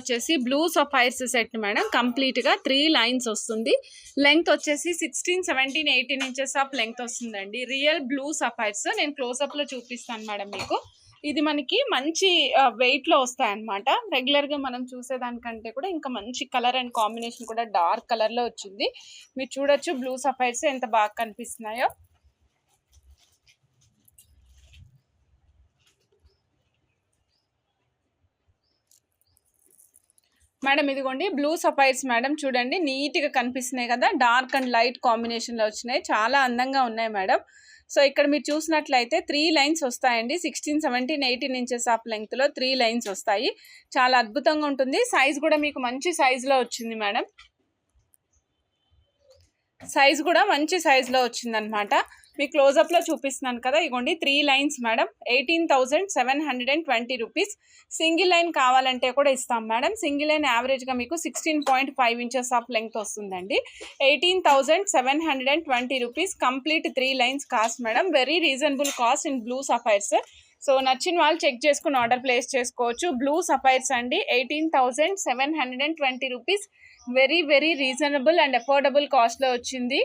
వచ్చేసి blue sapphires set madam. కంప్లీట్గా 3 lines వస్తుంది. లెంగ్త్ వచ్చేసి 16, 17, 18 ఇంచెస్ ఆఫ్ లెంగ్త్ వస్తుందండి. Real blue sapphires. నేను క్లోజప్లో చూపిస్తాను మేడం మీకు. ఇది మనకి మంచి వెయిట్లో వస్తాయన్నమాట. రెగ్యులర్గా మనం చూసేదానికంటే కూడా ఇంకా మంచి కలర్ అండ్ కాంబినేషన్ కూడా డార్క్ కలర్లో వచ్చింది. మీరు చూడొచ్చు బ్లూ సఫైర్స్ ఎంత బాగా కనిపిస్తున్నాయో. మేడం ఇదిగోండి బ్లూ సఫైర్స్ మేడం. చూడండి నీట్గా కనిపిస్తున్నాయి కదా, డార్క్ అండ్ లైట్ కాంబినేషన్లో వచ్చినాయి. చాలా అందంగా ఉన్నాయి మేడం. సో ఇక్కడ మీరు చూసినట్లయితే 3 లైన్స్ వస్తాయండి. 16, 17, 18 ఇంచెస్ ఆఫ్ లెంగ్త్లో 3 లైన్స్ వస్తాయి. చాలా అద్భుతంగా ఉంటుంది. సైజ్ కూడా మీకు మంచి సైజులో వచ్చింది మేడం. సైజ్ కూడా మంచి సైజులో వచ్చిందనమాట. మీ క్లోజప్లో చూపిస్తున్నాను కదా, ఇగోండి 3 lines madam. 18,720 rupees. Single line కావాలంటే కూడా ఇస్తాం మేడం. సింగిల్ లైన్ యావరేజ్గా మీకు 16.5 ఇంచెస్ ఆఫ్ లెంగ్త్ వస్తుందండి. 18,720 rupees. Complete 3 lines cost madam. Very reasonable cost in blue sapphires. So నచ్చిన వాళ్ళు చెక్ చేసుకుని ఆర్డర్ ప్లేస్ చేసుకోవచ్చు. బ్లూ సఫైర్స్ అండి. 18,720 rupees. Very very reasonable and affordable కాస్ట్లో వచ్చింది.